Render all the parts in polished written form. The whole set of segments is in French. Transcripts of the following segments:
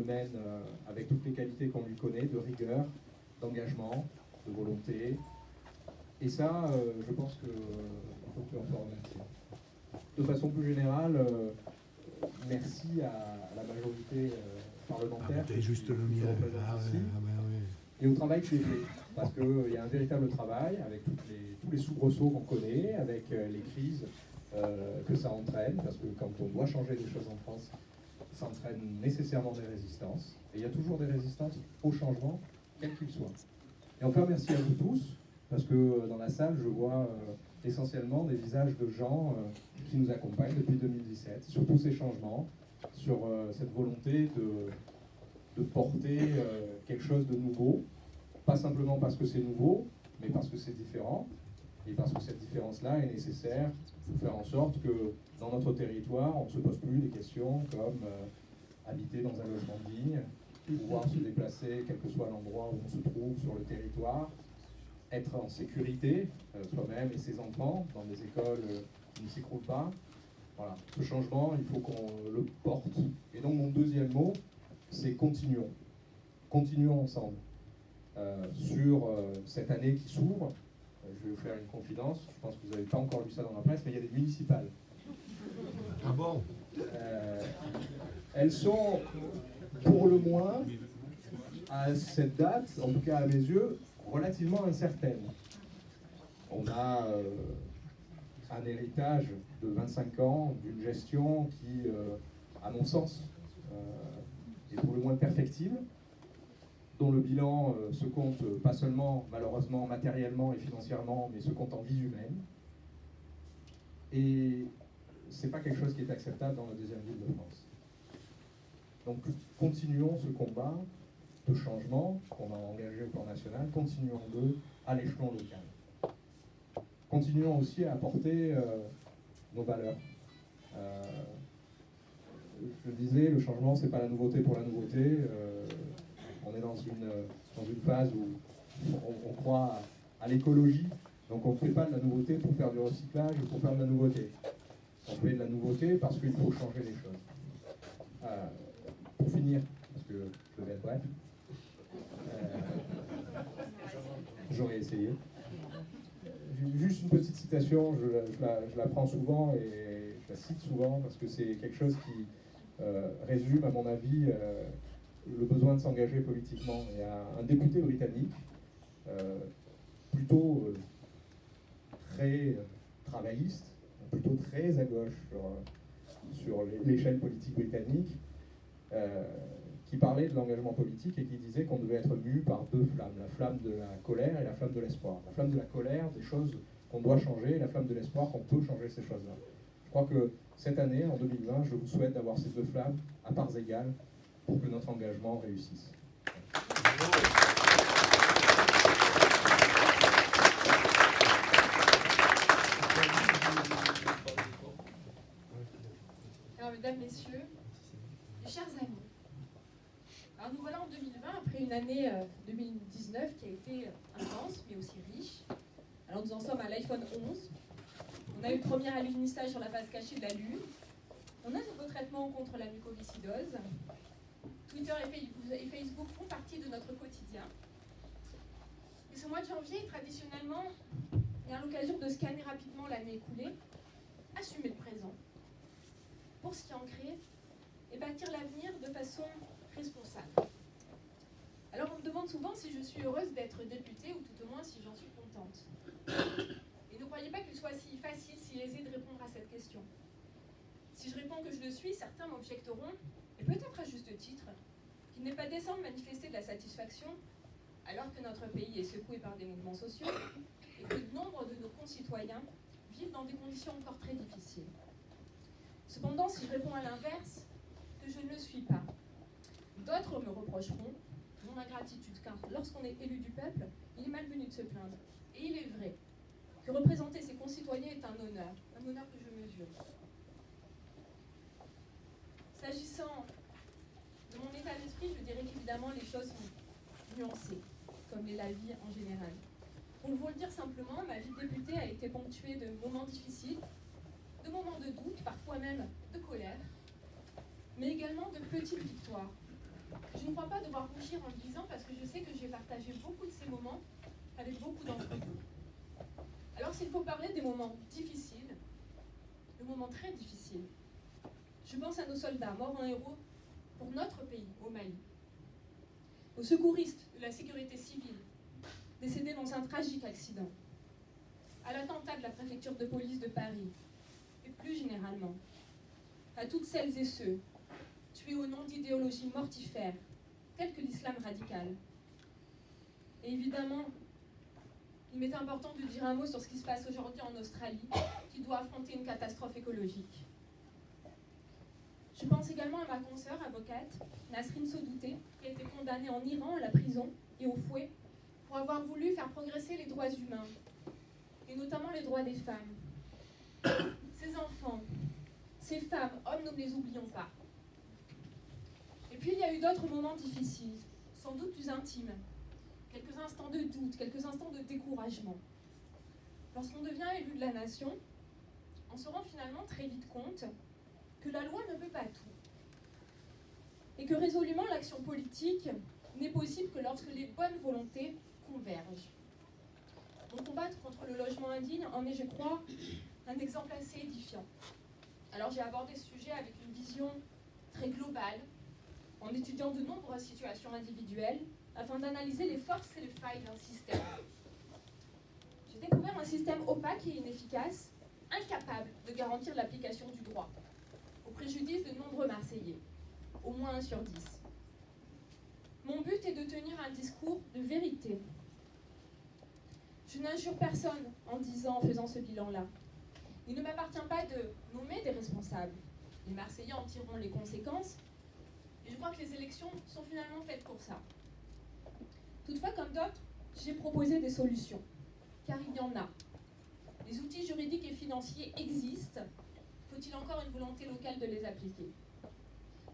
mène avec toutes les qualités qu'on lui connaît, de rigueur, d'engagement, de volonté. Et ça, je pense qu'il faut qu'on s'en remercie. De façon plus générale, merci à la majorité parlementaire. T'as juste le mien. Et au travail qui est fait. Parce qu'il y a un véritable travail avec tous les soubresauts qu'on connaît, avec les crises que ça entraîne, parce que quand on doit changer des choses en France, ça entraîne nécessairement des résistances. Et il y a toujours des résistances au changement, quel qu'il soit. Et enfin, merci à vous tous, parce que dans la salle, je vois essentiellement des visages de gens qui nous accompagnent depuis 2017, sur tous ces changements, sur cette volonté de porter quelque chose de nouveau, pas simplement parce que c'est nouveau, mais parce que c'est différent, et parce que cette différence-là est nécessaire pour faire en sorte que dans notre territoire, on ne se pose plus des questions comme habiter dans un logement digne, pouvoir se déplacer quel que soit l'endroit où on se trouve sur le territoire, être en sécurité, soi-même et ses enfants, dans des écoles qui ne s'écroulent pas. Voilà. Ce changement, il faut qu'on le porte. Et donc mon deuxième mot, c'est continuons. Continuons ensemble. Sur cette année qui s'ouvre, je vais vous faire une confidence, je pense que vous n'avez pas encore lu ça dans la presse, mais il y a des municipales. Ah bon? Elles sont, pour le moins, à cette date, en tout cas à mes yeux, relativement incertaines. On a un héritage de 25 ans d'une gestion qui, à mon sens, est pour le moins perfectible, dont le bilan se compte pas seulement, malheureusement, matériellement et financièrement, mais se compte en vies humaines. Et c'est pas quelque chose qui est acceptable dans la deuxième ville de France. Donc continuons ce combat de changement qu'on a engagé au plan national, continuons-le à l'échelon local. Continuons aussi à apporter nos valeurs. Je le disais, le changement, c'est pas la nouveauté pour la nouveauté. On est dans une phase où on croit à l'écologie, donc on ne fait pas de la nouveauté pour faire du recyclage ou pour faire de la nouveauté. On fait de la nouveauté parce qu'il faut changer les choses. Pour finir, parce que je vais être bref, j'aurais essayé. Juste une petite citation, je la prends souvent et je la cite souvent parce que c'est quelque chose qui résume, à mon avis, le besoin de s'engager politiquement. Il y a un député britannique, plutôt très travailliste, plutôt très à gauche sur l'échelle politique britannique, qui parlait de l'engagement politique et qui disait qu'on devait être mu par deux flammes, la flamme de la colère et la flamme de l'espoir. La flamme de la colère, des choses qu'on doit changer, et la flamme de l'espoir, qu'on peut changer ces choses-là. Je crois que cette année, en 2020, je vous souhaite d'avoir ces deux flammes à parts égales pour que notre engagement réussisse. Alors, mesdames, messieurs, mes chers amis, alors nous voilà en 2020, après une année 2019 qui a été intense, mais aussi riche. Alors nous en sommes à l'iPhone 11. On a eu le premier alunissage sur la face cachée de la Lune. On a ce traitement contre la mucoviscidose. Twitter et Facebook font partie de notre quotidien. Et ce mois de janvier, traditionnellement, est à l'occasion de scanner rapidement l'année écoulée, assumer le présent, pour s'y ancrer et bâtir l'avenir de façon responsable. Alors on me demande souvent si je suis heureuse d'être députée, ou tout au moins si j'en suis contente. Et ne croyez pas qu'il soit si facile, si aisé de répondre à cette question. Si je réponds que je le suis, certains m'objecteront, et peut-être à juste titre, qu'il n'est pas décent de manifester de la satisfaction alors que notre pays est secoué par des mouvements sociaux et que nombre de nos concitoyens vivent dans des conditions encore très difficiles. Cependant, si je réponds à l'inverse, que je ne le suis pas, d'autres me reprocheront mon ingratitude, car lorsqu'on est élu du peuple, il est malvenu de se plaindre. Et il est vrai que représenter ses concitoyens est un honneur que je mesure. S'agissant de mon état d'esprit, je dirais qu'évidemment les choses sont nuancées, comme l'est la vie en général. Pour vous le dire simplement, ma vie de députée a été ponctuée de moments difficiles, de moments de doute, parfois même de colère, mais également de petites victoires. ne crois pas devoir rougir en le disant parce que je sais que j'ai partagé beaucoup de ces moments avec beaucoup d'entre vous. Alors s'il faut parler des moments difficiles, de moments très difficiles, je pense à nos soldats morts en héros pour notre pays, au Mali, aux secouristes de la sécurité civile, décédés dans un tragique accident, à l'attentat de la préfecture de police de Paris, et plus généralement, à toutes celles et ceux tués au nom d'idéologies mortifères, telles que l'islam radical. Et évidemment, il m'est important de dire un mot sur ce qui se passe aujourd'hui en Australie, qui doit affronter une catastrophe écologique. Je pense également à ma consoeur avocate, Nasrin Sotoudeh, qui a été condamnée en Iran à la prison et au fouet pour avoir voulu faire progresser les droits humains, et notamment les droits des femmes. Ces enfants, ces femmes, hommes, nous ne les oublions pas. Et puis il y a eu d'autres moments difficiles, sans doute plus intimes, quelques instants de doute, quelques instants de découragement. Lorsqu'on devient élu de la nation, on se rend finalement très vite compte que la loi ne peut pas tout. Et que résolument l'action politique n'est possible que lorsque les bonnes volontés convergent. Donc combattre contre le logement indigne en est, je crois, un exemple assez édifiant. Alors j'ai abordé ce sujet avec une vision très globale, en étudiant de nombreuses situations individuelles, afin d'analyser les forces et les failles d'un système. J'ai découvert un système opaque et inefficace, incapable de garantir l'application du droit, au préjudice de nombreux Marseillais, au moins 1 sur 10. Mon but est de tenir un discours de vérité. Je n'injure personne en faisant ce bilan-là. Il ne m'appartient pas de nommer des responsables. Les Marseillais en tireront les conséquences, et je crois que les élections sont finalement faites pour ça. Toutefois, comme d'autres, j'ai proposé des solutions, car il y en a. Les outils juridiques et financiers existent. Faut-il encore une volonté locale de les appliquer?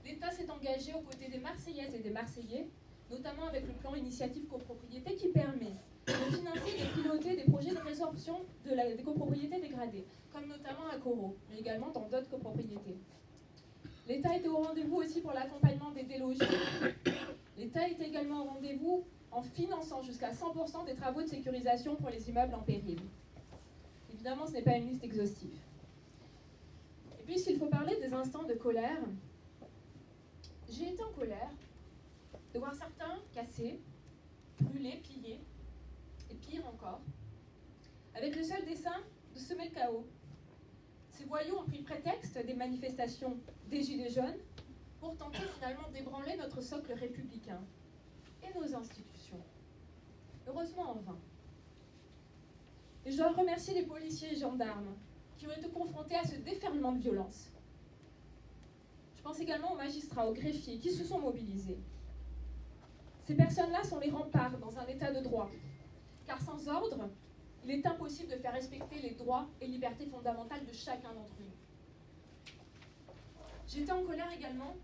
L'État s'est engagé aux côtés des Marseillaises et des Marseillais, notamment avec le plan Initiative Copropriété qui permet de financer et de piloter des projets de résorption des copropriétés dégradées, comme notamment à Corot, mais également dans d'autres copropriétés. L'État était au rendez-vous aussi pour l'accompagnement des délogés. L'État était également au rendez-vous en finançant jusqu'à 100% des travaux de sécurisation pour les immeubles en péril. Évidemment, ce n'est pas une liste exhaustive. Et puis, s'il faut parler des instants de colère, j'ai été en colère de voir certains cassés, brûlés, pillés, et pire encore, avec le seul dessein de semer le chaos. Ces voyous ont pris prétexte des manifestations des Gilets jaunes pour tenter finalement d'ébranler notre socle républicain et nos institutions. Heureusement en vain. Et je dois remercier les policiers et gendarmes qui ont été confrontés à ce déferlement de violence. Je pense également aux magistrats, aux greffiers qui se sont mobilisés. Ces personnes-là sont les remparts dans un état de droit, car sans ordre, il est impossible de faire respecter les droits et libertés fondamentales de chacun d'entre nous. J'étais en colère également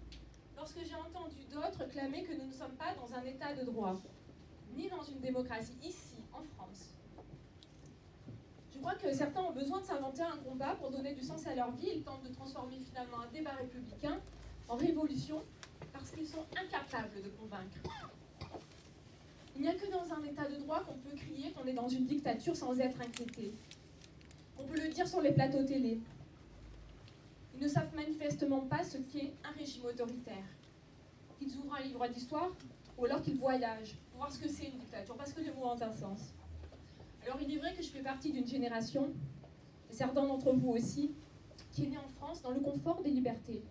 lorsque j'ai entendu d'autres clamer que nous ne sommes pas dans un état de droit, ni dans une démocratie, ici, en France. Je crois que certains ont besoin de s'inventer un combat pour donner du sens à leur vie. Ils tentent de transformer finalement un débat républicain en révolution parce qu'ils sont incapables de convaincre. Il n'y a que dans un état de droit qu'on peut crier qu'on est dans une dictature sans être inquiété. On peut le dire sur les plateaux télé. Ils ne savent manifestement pas ce qu'est un régime autoritaire. Qu'ils ouvrent un livre d'histoire ou alors qu'ils voyagent pour voir ce que c'est une dictature, parce que les mots ont un sens. Alors il est vrai que je fais partie d'une génération, et certains d'entre vous aussi, qui est née en France dans le confort des libertés.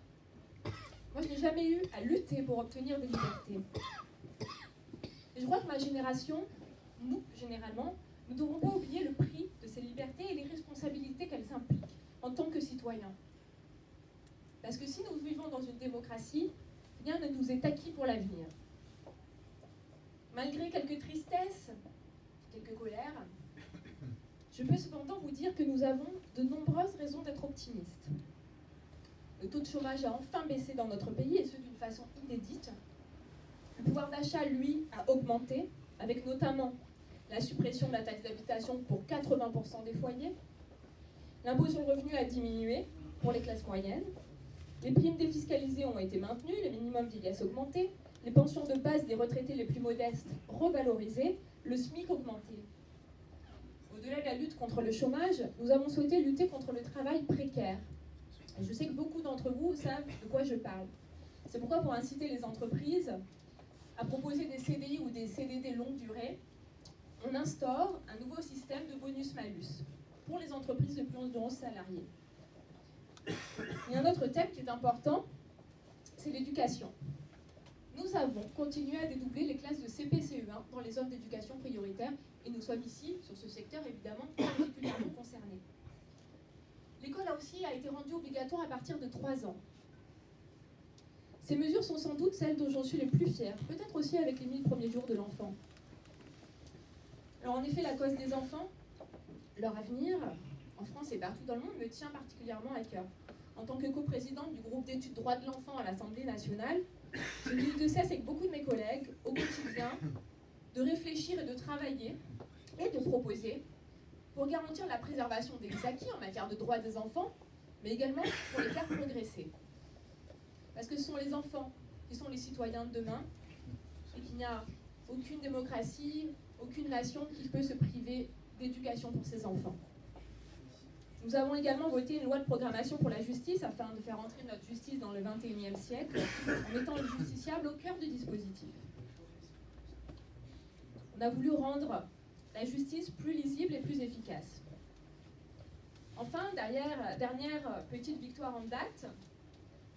Moi, je n'ai jamais eu à lutter pour obtenir des libertés. Et je crois que ma génération, nous, généralement, ne devons pas oublier le prix de ces libertés et les responsabilités qu'elles impliquent en tant que citoyens. Parce que si nous vivons dans une démocratie, rien ne nous est acquis pour l'avenir. Malgré quelques tristesses, quelques colères, je peux cependant vous dire que nous avons de nombreuses raisons d'être optimistes. Le taux de chômage a enfin baissé dans notre pays, et ce d'une façon inédite. Le pouvoir d'achat, lui, a augmenté, avec notamment la suppression de la taxe d'habitation pour 80% des foyers. L'impôt sur le revenu a diminué pour les classes moyennes. Les primes défiscalisées ont été maintenues, le minimum vieillesse augmenté. les pensions de base des retraités les plus modestes revalorisées, le SMIC augmenté. Au-delà de la lutte contre le chômage, nous avons souhaité lutter contre le travail précaire. Et je sais que beaucoup d'entre vous savent de quoi je parle. C'est pourquoi, pour inciter les entreprises à proposer des CDI ou des CDD longue durée, on instaure un nouveau système de bonus-malus pour les entreprises de plus de 11 salariés. Il y a un autre thème qui est important, c'est l'éducation. Nous avons continué à dédoubler les classes de CP-CE1 dans les offres d'éducation prioritaire et nous sommes ici, sur ce secteur évidemment, particulièrement concernés. L'école aussi a été rendue obligatoire à partir de 3 ans. Ces mesures sont sans doute celles dont j'en suis les plus fière, peut-être aussi avec les 1000 premiers jours de l'enfant. Alors en effet, la cause des enfants, leur avenir, en France et partout dans le monde, me tient particulièrement à cœur. En tant que coprésidente du groupe d'études droits de l'enfant à l'Assemblée nationale, je n'ai de cesse avec beaucoup de mes collègues, au quotidien, de réfléchir et de travailler et de proposer pour garantir la préservation des acquis en matière de droits des enfants, mais également pour les faire progresser. Parce que ce sont les enfants qui sont les citoyens de demain et qu'il n'y a aucune démocratie, aucune nation qui peut se priver d'éducation pour ses enfants. Nous avons également voté une loi de programmation pour la justice afin de faire entrer notre justice dans le XXIe siècle en mettant le justiciable au cœur du dispositif. On a voulu rendre la justice plus lisible et plus efficace. Enfin, dernière petite victoire en date,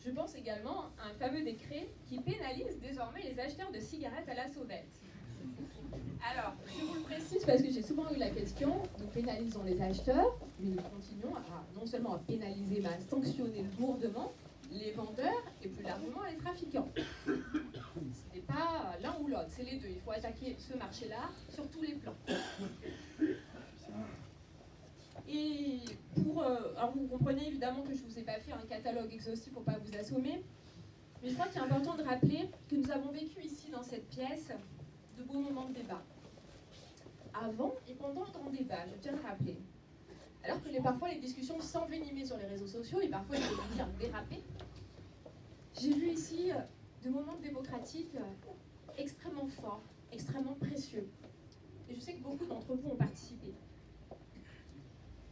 je pense également à un fameux décret qui pénalise désormais les acheteurs de cigarettes à la sauvette. Alors, je vous le précise parce que j'ai souvent eu la question, nous pénalisons les acheteurs, mais nous continuons non seulement à pénaliser, mais à sanctionner lourdement les vendeurs et plus largement les trafiquants. Ce n'est pas l'un ou l'autre, c'est les deux. Il faut attaquer ce marché-là sur tous les plans. Et alors vous comprenez évidemment que je ne vous ai pas fait un catalogue exhaustif pour ne pas vous assommer, mais je crois qu'il est important de rappeler que nous avons vécu ici dans cette pièce de beaux moments de débat. Avant et pendant le grand débat, je tiens à le rappeler. Alors que parfois les discussions s'envenimaient sur les réseaux sociaux et parfois, il faut dire, déraper, j'ai vu ici de moments démocratiques extrêmement forts, extrêmement précieux. Et je sais que beaucoup d'entre vous ont participé.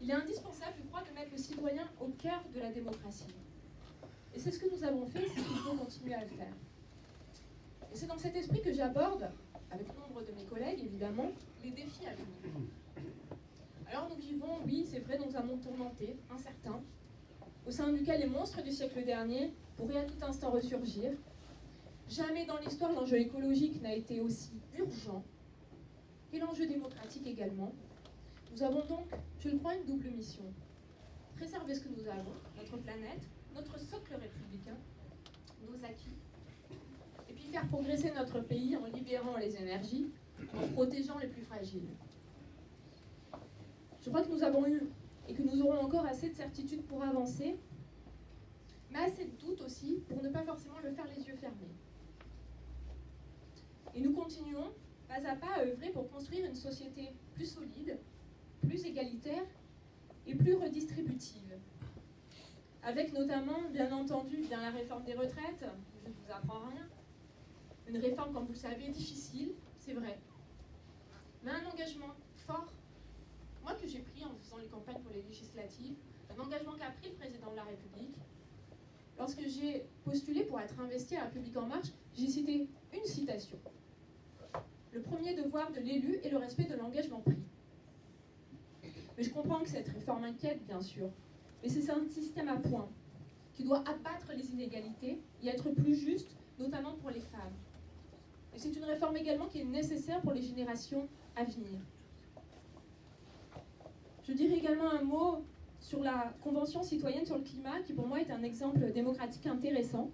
Il est indispensable, je crois, de mettre le citoyen au cœur de la démocratie. Et c'est ce que nous avons fait, c'est ce qu'il faut continuer à le faire. Et c'est dans cet esprit que j'aborde, avec nombre de mes collègues évidemment, les défis à venir. Alors nous vivons, oui, c'est vrai, dans un monde tourmenté, incertain, au sein duquel les monstres du siècle dernier pourraient à tout instant ressurgir. Jamais dans l'histoire l'enjeu écologique n'a été aussi urgent, et l'enjeu démocratique également. Nous avons donc, je le crois, une double mission. Préserver ce que nous avons, notre planète, notre socle républicain, nos acquis, et puis faire progresser notre pays en libérant les énergies, en protégeant les plus fragiles. Je crois que nous avons eu et que nous aurons encore assez de certitudes pour avancer, mais assez de doutes aussi pour ne pas forcément le faire les yeux fermés. Et nous continuons, pas à pas, à œuvrer pour construire une société plus solide, plus égalitaire et plus redistributive. Avec notamment, bien entendu, la réforme des retraites, je ne vous apprends rien. Une réforme, comme vous le savez, difficile, c'est vrai. Mais un engagement fort, moi que j'ai pris en faisant les campagnes pour les législatives, un engagement qu'a pris le président de la République. Lorsque j'ai postulé pour être investi à La République En Marche, j'ai cité une citation. Le premier devoir de l'élu est le respect de l'engagement pris. Mais je comprends que cette réforme inquiète, bien sûr. Mais c'est un système à points qui doit abattre les inégalités et être plus juste, notamment pour les femmes. Et c'est une réforme également qui est nécessaire pour les générations à venir. Je dirais également un mot sur la Convention citoyenne sur le climat, qui pour moi est un exemple démocratique intéressant.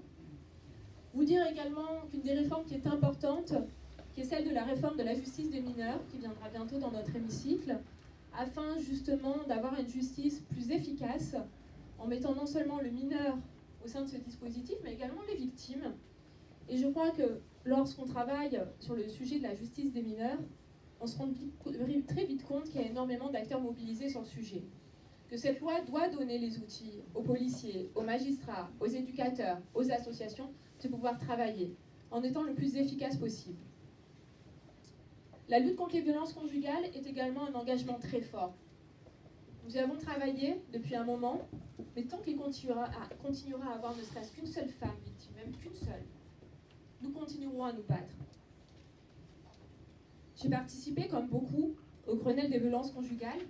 Vous dire également qu'une des réformes qui est importante, qui est celle de la réforme de la justice des mineurs, qui viendra bientôt dans notre hémicycle, afin justement d'avoir une justice plus efficace, en mettant non seulement le mineur au sein de ce dispositif, mais également les victimes. Et je crois que lorsqu'on travaille sur le sujet de la justice des mineurs, on se rend très vite compte qu'il y a énormément d'acteurs mobilisés sur le sujet. Que cette loi doit donner les outils aux policiers, aux magistrats, aux éducateurs, aux associations de pouvoir travailler en étant le plus efficace possible. La lutte contre les violences conjugales est également un engagement très fort. Nous y avons travaillé depuis un moment, mais tant qu'il continuera à avoir ne serait-ce qu'une seule femme victime, même qu'une seule, nous continuerons à nous battre. J'ai participé, comme beaucoup, au Grenelle des violences conjugales.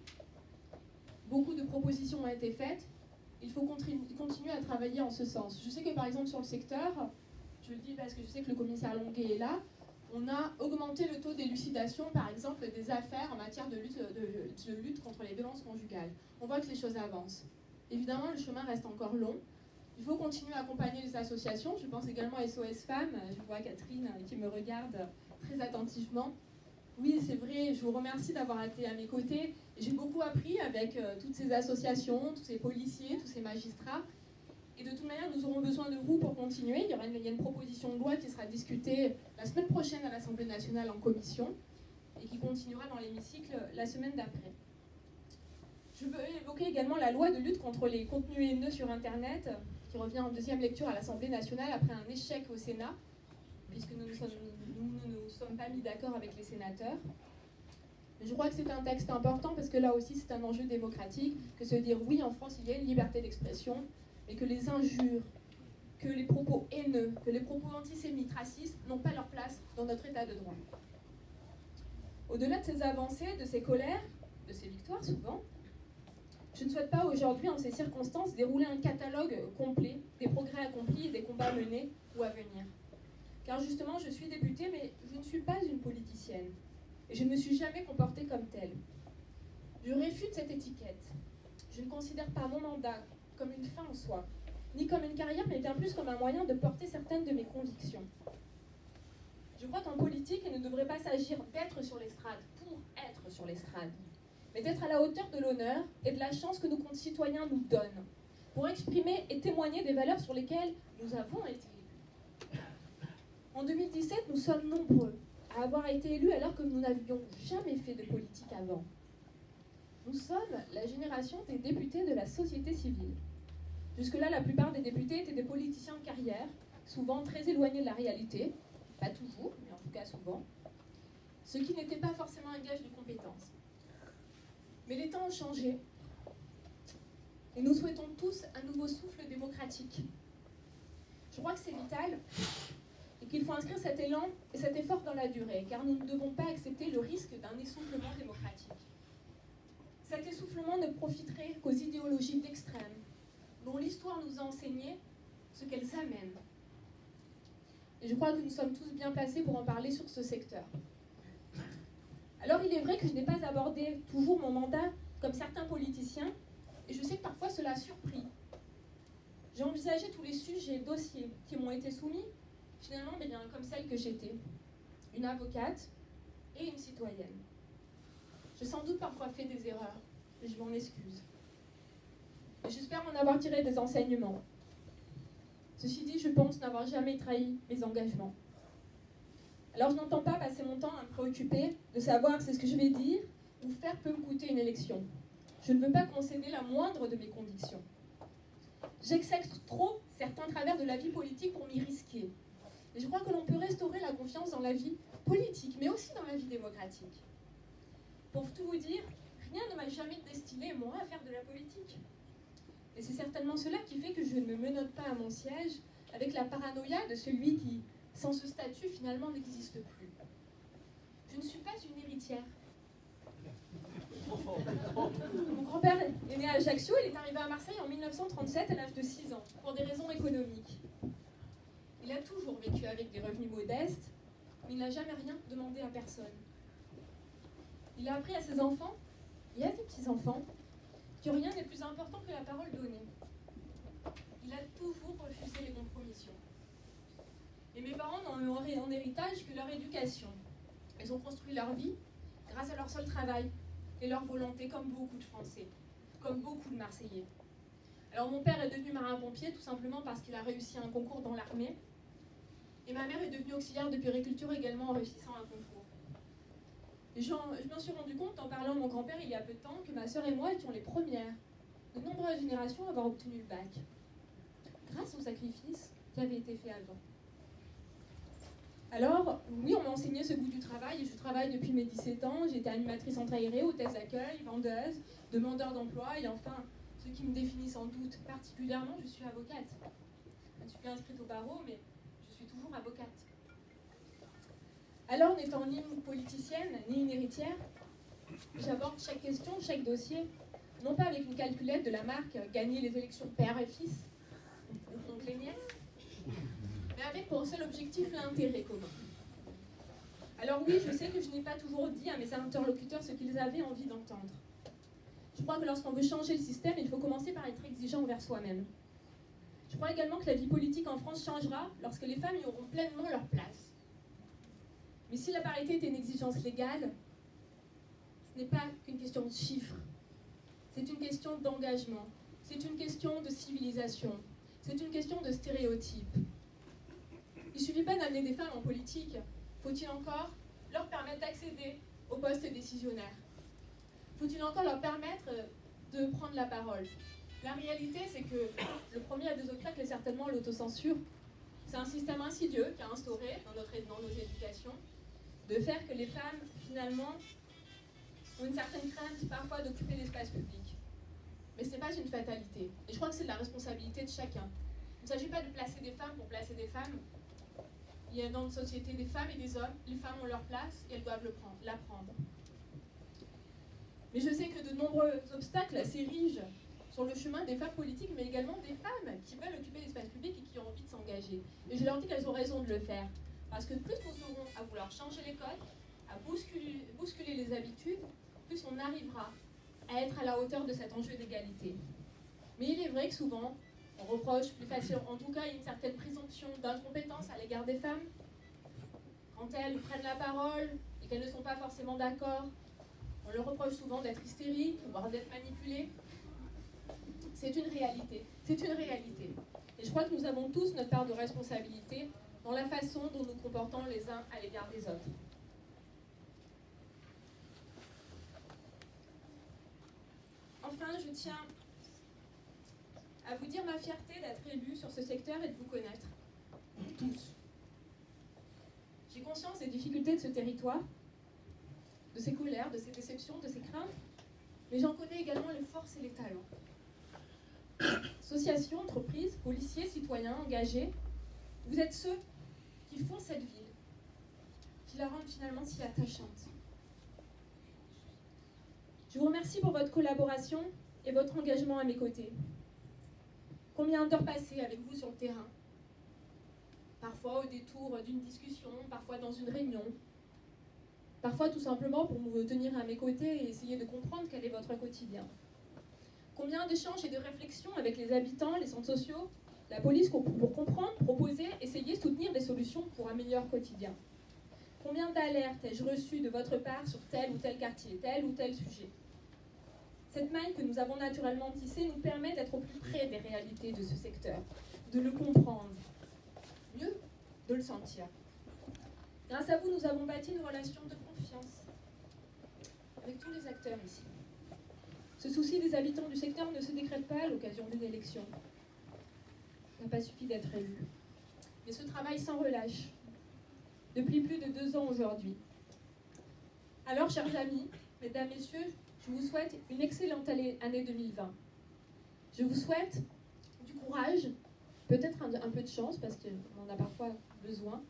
Beaucoup de propositions ont été faites. Il faut continuer à travailler en ce sens. Je sais que par exemple sur le secteur, je le dis parce que je sais que le commissaire Longuet est là, on a augmenté le taux d'élucidation, par exemple, des affaires en matière de lutte contre les violences conjugales. On voit que les choses avancent. Évidemment, le chemin reste encore long. Il faut continuer à accompagner les associations. Je pense également à SOS Femmes. Je vois Catherine qui me regarde très attentivement. Oui, c'est vrai, je vous remercie d'avoir été à mes côtés. J'ai beaucoup appris avec toutes ces associations, tous ces policiers, tous ces magistrats. Et de toute manière, nous aurons besoin de vous pour continuer. Il y a une proposition de loi qui sera discutée la semaine prochaine à l'Assemblée nationale en commission et qui continuera dans l'hémicycle la semaine d'après. Je veux évoquer également la loi de lutte contre les contenus haineux sur Internet qui revient en deuxième lecture à l'Assemblée nationale après un échec au Sénat, puisque nous ne nous sommes pas mis d'accord avec les sénateurs. Mais je crois que c'est un texte important parce que là aussi c'est un enjeu démocratique, que se dire oui, en France il y a une liberté d'expression, mais que les injures, que les propos haineux, que les propos antisémites, racistes n'ont pas leur place dans notre état de droit. Au-delà de ces avancées, de ces colères, de ces victoires souvent, je ne souhaite pas aujourd'hui, en ces circonstances, dérouler un catalogue complet des progrès accomplis et des combats menés ou à venir. Car justement, je suis députée, mais je ne suis pas une politicienne. Et je ne me suis jamais comportée comme telle. Je réfute cette étiquette. Je ne considère pas mon mandat comme une fin en soi, ni comme une carrière, mais bien plus comme un moyen de porter certaines de mes convictions. Je crois qu'en politique, il ne devrait pas s'agir d'être sur l'estrade pour être sur l'estrade, mais d'être à la hauteur de l'honneur et de la chance que nos concitoyens nous donnent, pour exprimer et témoigner des valeurs sur lesquelles nous avons été élus. En 2017, nous sommes nombreux à avoir été élus alors que nous n'avions jamais fait de politique avant. Nous sommes la génération des députés de la société civile. Jusque-là, la plupart des députés étaient des politiciens de carrière, souvent très éloignés de la réalité, pas toujours, mais en tout cas souvent, ce qui n'était pas forcément un gage de compétence. Mais les temps ont changé, et nous souhaitons tous un nouveau souffle démocratique. Je crois que c'est vital, et qu'il faut inscrire cet élan et cet effort dans la durée, car nous ne devons pas accepter le risque d'un essoufflement démocratique. Cet essoufflement ne profiterait qu'aux idéologies d'extrême, dont l'histoire nous a enseigné ce qu'elles amènent. Et je crois que nous sommes tous bien placés pour en parler sur ce secteur. Alors il est vrai que je n'ai pas abordé toujours mon mandat comme certains politiciens, et je sais que parfois cela a surpris. J'ai envisagé tous les sujets, dossiers qui m'ont été soumis, finalement bien, comme celle que j'étais, une avocate et une citoyenne. J'ai sans doute parfois fait des erreurs, et je m'en excuse. Et j'espère en avoir tiré des enseignements. Ceci dit, je pense n'avoir jamais trahi mes engagements. Alors je n'entends pas passer mon temps à me préoccuper de savoir si ce que je vais dire ou faire peut me coûter une élection. Je ne veux pas concéder la moindre de mes convictions. J'accepte trop certains travers de la vie politique pour m'y risquer. Et je crois que l'on peut restaurer la confiance dans la vie politique, mais aussi dans la vie démocratique. Pour tout vous dire, rien ne m'a jamais destiné, moi, à faire de la politique. Et c'est certainement cela qui fait que je ne me menotte pas à mon siège avec la paranoïa de celui qui, sans ce statut, finalement n'existe plus. Je ne suis pas une héritière. Mon grand-père est né à Ajaccio, il est arrivé à Marseille en 1937 à l'âge de 6 ans, pour des raisons économiques. Il a toujours vécu avec des revenus modestes, mais il n'a jamais rien demandé à personne. Il a appris à ses enfants, et à ses petits-enfants, que rien n'est plus important que la parole donnée. Il a toujours refusé les compromissions. Et mes parents n'ont en héritage que leur éducation. Ils ont construit leur vie grâce à leur seul travail et leur volonté, comme beaucoup de Français, comme beaucoup de Marseillais. Alors mon père est devenu marin-pompier tout simplement parce qu'il a réussi un concours dans l'armée. Et ma mère est devenue auxiliaire de puériculture également en réussissant un concours. Et je m'en suis rendu compte en parlant à mon grand-père il y a peu de temps que ma sœur et moi étions les premières de nombreuses générations à avoir obtenu le bac, grâce au sacrifice qui avait été fait avant. Alors, oui, on m'a enseigné ce goût du travail et je travaille depuis mes 17 ans. J'ai été animatrice centre aéré, hôtesse d'accueil, vendeuse, demandeur d'emploi et enfin, ce qui me définit sans doute particulièrement, je suis avocate. Je ne suis plus inscrite au barreau, mais je suis toujours avocate. Alors, n'étant ni une politicienne, ni une héritière, j'aborde chaque question, chaque dossier, non pas avec une calculette de la marque « gagner les élections père et fils », donc les nièces, mais avec pour seul objectif l'intérêt commun. Alors oui, je sais que je n'ai pas toujours dit à mes interlocuteurs ce qu'ils avaient envie d'entendre. Je crois que lorsqu'on veut changer le système, il faut commencer par être exigeant envers soi-même. Je crois également que la vie politique en France changera lorsque les femmes y auront pleinement leur place. Mais si la parité est une exigence légale, ce n'est pas qu'une question de chiffres. C'est une question d'engagement. C'est une question de civilisation. C'est une question de stéréotypes. Il ne suffit pas d'amener des femmes en politique. Faut-il encore leur permettre d'accéder aux postes décisionnaires? Faut-il encore leur permettre de prendre la parole? La réalité, c'est que le premier des obstacles est certainement l'autocensure. C'est un système insidieux qui a instauré dans nos éducations de faire que les femmes, finalement, ont une certaine crainte parfois d'occuper l'espace public. Mais ce n'est pas une fatalité. Et je crois que c'est de la responsabilité de chacun. Il ne s'agit pas de placer des femmes pour placer des femmes. Il y a dans notre société des femmes et des hommes. Les femmes ont leur place et elles doivent la prendre. Mais je sais que de nombreux obstacles s'érigent sur le chemin des femmes politiques, mais également des femmes qui veulent occuper l'espace public et qui ont envie de s'engager. Et je leur dis qu'elles ont raison de le faire. Parce que plus nous serons à vouloir changer les codes, à bousculer les habitudes, plus on arrivera à être à la hauteur de cet enjeu d'égalité. Mais il est vrai que souvent, on reproche plus facilement, en tout cas une certaine présomption d'incompétence à l'égard des femmes. Quand elles prennent la parole et qu'elles ne sont pas forcément d'accord, on leur reproche souvent d'être hystériques, voire d'être manipulées. C'est une réalité. C'est une réalité. Et je crois que nous avons tous notre part de responsabilité dans la façon dont nous comportons les uns à l'égard des autres. Enfin, je tiens à vous dire ma fierté d'être élue sur ce secteur et de vous connaître, tous. J'ai conscience des difficultés de ce territoire, de ses colères, de ses déceptions, de ses craintes, mais j'en connais également les forces et les talents. Associations, entreprises, policiers, citoyens, engagés, vous êtes ceux qui font cette ville, qui la rendent finalement si attachante. Je vous remercie pour votre collaboration et votre engagement à mes côtés. Combien d'heures passées avec vous sur le terrain? Parfois au détour d'une discussion, parfois dans une réunion, parfois tout simplement pour vous tenir à mes côtés et essayer de comprendre quel est votre quotidien. Combien d'échanges et de réflexions avec les habitants, les centres sociaux, la police pour comprendre, proposer, essayer, soutenir des solutions pour un meilleur quotidien. Combien d'alertes ai-je reçues de votre part sur tel ou tel quartier, tel ou tel sujet? Cette maille que nous avons naturellement tissée nous permet d'être au plus près des réalités de ce secteur, de le comprendre, mieux de le sentir. Grâce à vous, nous avons bâti une relation de confiance avec tous les acteurs ici. Ce souci des habitants du secteur ne se décrète pas à l'occasion d'une élection. Il n'a pas suffi d'être élu. Mais ce travail sans relâche, depuis plus de 2 ans aujourd'hui. Alors, chers amis, mesdames, messieurs, je vous souhaite une excellente année 2020. Je vous souhaite du courage, peut-être un peu de chance, parce qu'on en a parfois besoin,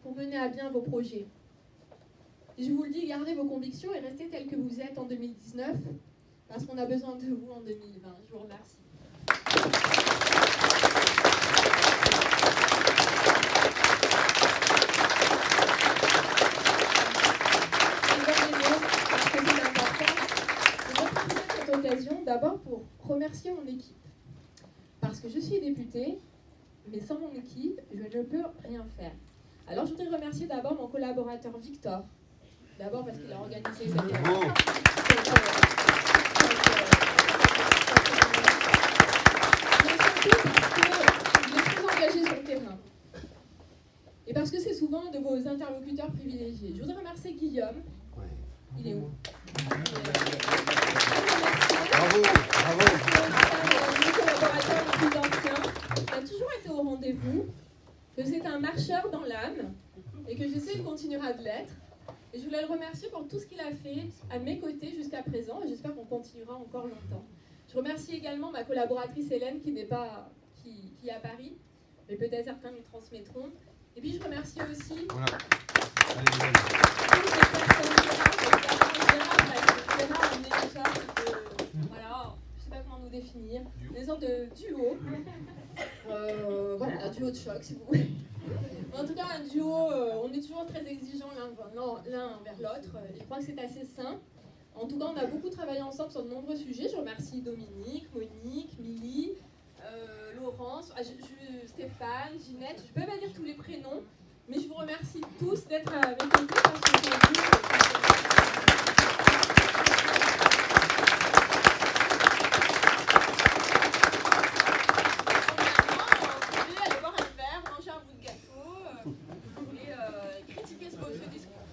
pour mener à bien vos projets. Et je vous le dis, gardez vos convictions et restez tels que vous êtes en 2019, parce qu'on a besoin de vous en 2020. Je vous remercie. D'abord pour remercier mon équipe, parce que je suis députée, mais sans mon équipe, je ne peux rien faire. Alors je voudrais remercier d'abord mon collaborateur Victor, d'abord parce qu'il a organisé cette émission. Mais surtout parce qu'il est très engagé sur le terrain, et parce que c'est souvent de vos interlocuteurs privilégiés. Je voudrais remercier Guillaume. Il est où? Bravo, bravo. Mon collaborateur le plus ancien, il a toujours été au rendez-vous, que c'est un marcheur dans l'âme, et que je sais qu'il continuera de l'être. Et je voulais le remercier pour tout ce qu'il a fait à mes côtés jusqu'à présent, et j'espère qu'on continuera encore longtemps. Je remercie également ma collaboratrice Hélène qui n'est pas qui est à Paris, mais peut-être certains me transmettront. Et puis je remercie aussi Voilà. Allez, toutes les personnes voilà, je sais pas comment nous définir, des sortes de duo. Voilà, un duo de choc si vous voulez. En tout cas, un duo, on est toujours très exigeants l'un envers l'autre, et je crois que c'est assez sain. En tout cas, on a beaucoup travaillé ensemble sur de nombreux sujets. Je remercie Dominique, Monique, Milly, Laurence, Stéphane, Ginette. Je ne peux pas dire tous les prénoms, mais je vous remercie tous d'être avec nous parce que c'est vous. Aller boire un verre, manger un bout de gâteau et critiquer ce discours.